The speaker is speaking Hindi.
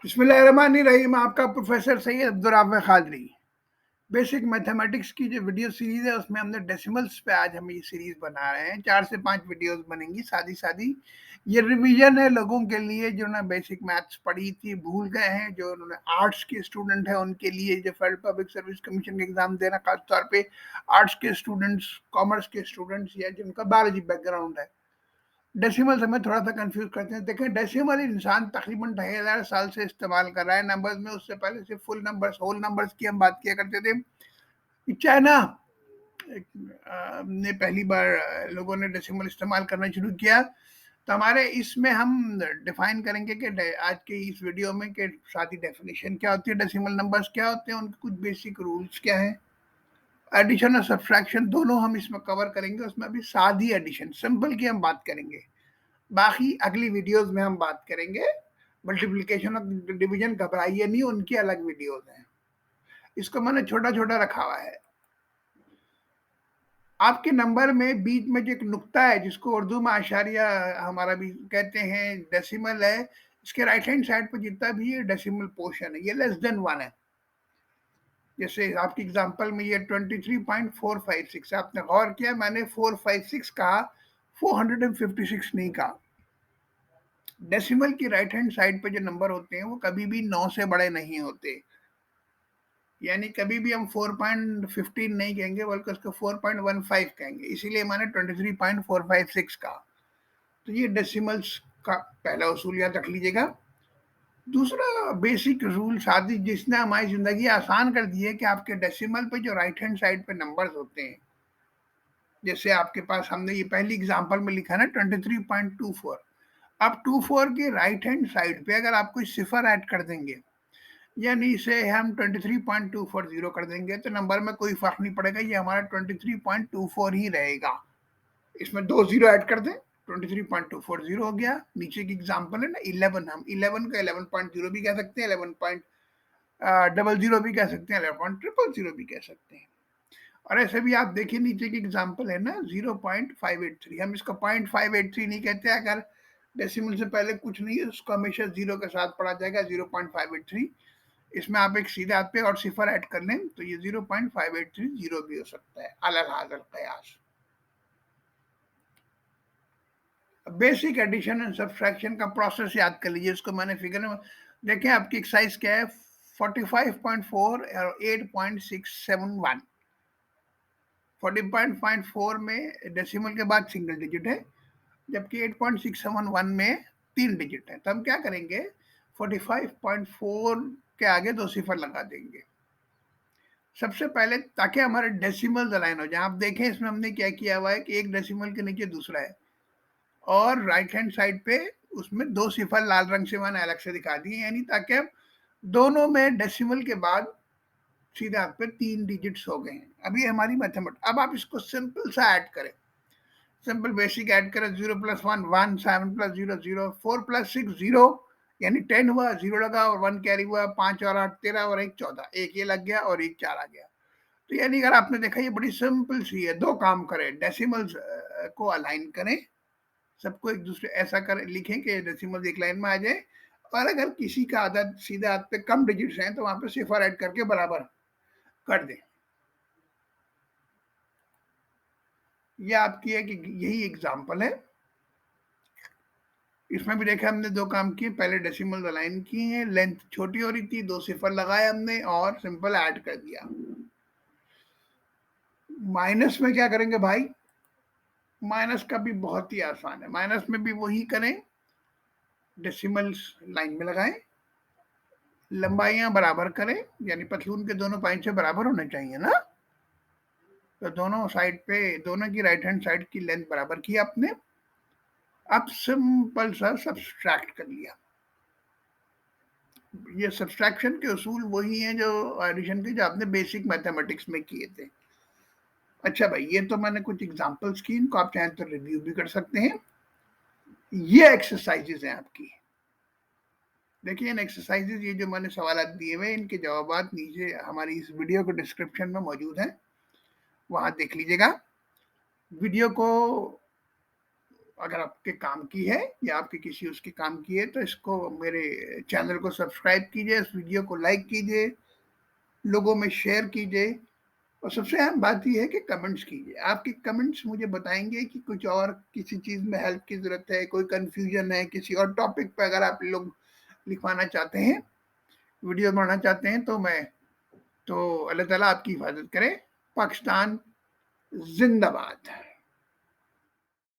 बिस्मिल्लाहिर्रहमानिर्रहीम। आपका professor Syed Abdurrauf Qadri. Basic mathematics की जो वीडियो सीरीज है उसमें हमने डेसिमल्स पे आज हम ये सीरीज बना रहे हैं। 4 से 5 वीडियोस बनेंगी सादी सादी। ये रिवीजन है लोगों के लिए जिन्होंने बेसिक मैथ्स पढ़ी थी, भूल गए हैं। जो उन्होंने आर्ट्स के स्टूडेंट हैं उनके लिए, जो फेडरल पब्लिक सर्विस कमीशन के एग्जाम देना, खास तौर पे आर्ट्स के स्टूडेंट्स, कॉमर्स के स्टूडेंट्स या जिनका बायोलॉजी बैकग्राउंड है। डेसिमल हमें थोड़ा सा कंफ्यूज करते हैं। देखें, डेसिमल इंसान तकरीबन 2,500 साल से इस्तेमाल कर रहा है नंबर्स में। उससे पहले सिर्फ फुल नंबर्स, होल नंबर्स की हम बात किया करते थे। चाइना ने पहली बार लोगों ने डेसिमल इस्तेमाल करना शुरू किया। तो हमारे इसमें हम डिफाइन करेंगे कि आज के इस वीडियो में कि सादी डेफिनेशन क्या होती है, डेसिमल नंबर्स क्या होते हैं, उनके कुछ बेसिक रूल्स क्या हैं, एडिशन और सब्सट्रैक्शन दोनों हम इसमें कवर करेंगे। उसमें अभी सादी एडिशन, सिंपल की हम बात करेंगे। बाकी अगली वीडियोस में हम बात करेंगे। मल्टीप्लिकेशन और डिवीजन घबराइए नहीं, उनकी अलग वीडियोस हैं। इसको मैंने छोटा छोटा रखा हुआ है। आपके नंबर में बीच में जो एक नुक्ता है, जिसको उर्दू में आशारिया हमारा भी कहते हैं, डेसिमल है। इसके राइट हैंड साइड पर जितना भी ये डेसिमल पोर्शन है, ये लेस देन 1 है। जैसे आपकी एग्जांपल में ये 23.456 है। आपने गौर किया, मैंने 456 कहा, 456 नहीं कहा। डेसिमल की राइट हैंड साइड पे जो नंबर होते हैं वो कभी भी 9 से बड़े नहीं होते। यानी कभी भी हम 4.15 नहीं कहेंगे, बल्कि उसको 4.15 कहेंगे। इसीलिए मैंने 23.456 कहा। तो ये डेसिमल्स का पहला उसूल याद रख लीजिएगा। दूसरा बेसिक रूल सादी जिसने हमारी जिंदगी आसान कर दी है कि आपके डेसिमल पे जो राइट हैंड साइड पे नंबर्स होते हैं, जैसे आपके पास हमने ये पहली एग्जांपल में लिखा ना 23.24। अब 24 के राइट हैंड साइड पे अगर आप कोई सिफर ऐड कर देंगे, यानी इसे हम 23.240 कर देंगे, तो नंबर में कोई फर्क नहीं पड़ेगा, ये हमारा 23.24 ही रहेगा। इसमें 2 जीरो ऐड कर दें, 23.240 हो गया। नीचे की एग्जांपल है ना 11, हम 11 का 11.0 भी कह सकते हैं, 11.00 भी कह सकते हैं, 11.000 भी कह सकते हैं। और ऐसे भी आप देखिए, नीचे की एग्जांपल है ना 0.583, हम इसको 0.583 नहीं कहते। अगर डेसिमल से पहले कुछ नहीं है उसको हमेशा जीरो के साथ पढ़ा जाएगा, 0.583। इसमें आप एक सीधे हाथ पे और सिफर ऐड कर लें तो ये 0.583 भी हो सकता है, अलग हाजल कयास। बेसिक एडिशन एंड सब्सट्रैक्शन का प्रोसेस याद कर लीजिए। इसको मैंने फिगर में देखें, आपकी एक्सरसाइज क्या है, 45.4 और 8.671। 40.4 में डेसिमल के बाद सिंगल डिजिट है, जबकि 8.671 में 3 डिजिट है। तो हम क्या करेंगे, 45.4 के आगे 2 सिफर लगा देंगे सबसे पहले, ताकि हमारे डेसिमल अलाइन हो जाए। आप देखें इसमें हमने क्या किया हुआ है कि एक डेसिमल के नीचे दूसरा है, और राइट हैंड साइड पे उसमें 2 सिफर लाल रंग से मैंने अलग से दिखा दिए, यानी ताकि हम दोनों में डेसिमल के बाद सीधे हाथ पे 3 डिजिट्स हो गए हैं। अभी हमारी मैथमेटिक्स। अब आप इसको सिंपल सा ऐड करें, सिंपल बेसिक ऐड करें। 0 + 1 1, 7 + 0 0, 4 + 6 0, यानी 10 हुआ, 0 लगा और 1 कैरी हुआ, 5 और 8 13 और 1 14, एक ये लग गया और एक 4 आ गया। तो यानी अगर आपने देखा, ये बड़ी सिंपल सी है। 2 काम करें, डेसिमल्स को अलाइन करें, सबको एक दूसरे ऐसा कर लिखें कि डेसिमल्स एक लाइन में आ जाए। और अगर किसी का आदत सीधे हाथ पे कम डिजिट्स हैं तो वहां पे सिफर ऐड करके बराबर कर दें। ये आपकी है कि यही एग्जांपल है। इसमें भी देखा हमने 2 काम किए, पहले डेसिमल अलाइन किए हैं, लेंथ छोटी हो रही थी, 2 सिफर लगाए हमने और सिंपल ऐड कर दिया। माइनस में क्या करेंगे भाई, माइनस का भी बहुत ही आसान है। माइनस में भी वही करें, डेसिमल्स लाइन में लगाएं, लंबाइयां बराबर करें, यानी पतलून के दोनों पॉइंट से बराबर होने चाहिए ना। तो दोनों साइड पे, दोनों की राइट हैंड साइड की लेंथ बराबर की आपने। अब सिंपल सा सब्सट्रैक्ट कर लिया। ये सब्सट्रैक्शन के उसूल वही हैं जो एडिशन के, जो आपने बेसिक मैथमेटिक्स में किए थे। अच्छा भाई, ये तो मैंने कुछ एग्जांपल्स की, इनको आप चाहें तो रिव्यू भी कर सकते हैं। ये एक्सरसाइजेज हैं आपकी। देखिए इन एक्सरसाइजेज, ये जो मैंने सवाल दिए हुए, इनके जवाब नीचे हमारी इस वीडियो के डिस्क्रिप्शन में मौजूद हैं, वहां देख लीजिएगा। वीडियो को अगर आपके काम की है या आपके किसी उसके काम की है तो इसको मेरे चैनल को सब्सक्राइब कीजिए, इस वीडियो को लाइक कीजिए, लोगों में शेयर कीजिए और सबसे अहम बात ये है कि कमेंट्स कीजिए। आपके कमेंट्स मुझे बताएँगे कि कुछ और किसी चीज़ में हेल्प की ज़रूरत है, कोई कन्फ्यूज़न है, किसी और टॉपिक पे अगर आप लोग लिखवाना चाहते हैं, वीडियो बनाना चाहते हैं तो अल्लाह ताला आपकी हिफ़ाज़त करे। पाकिस्तान ज़िंदाबाद।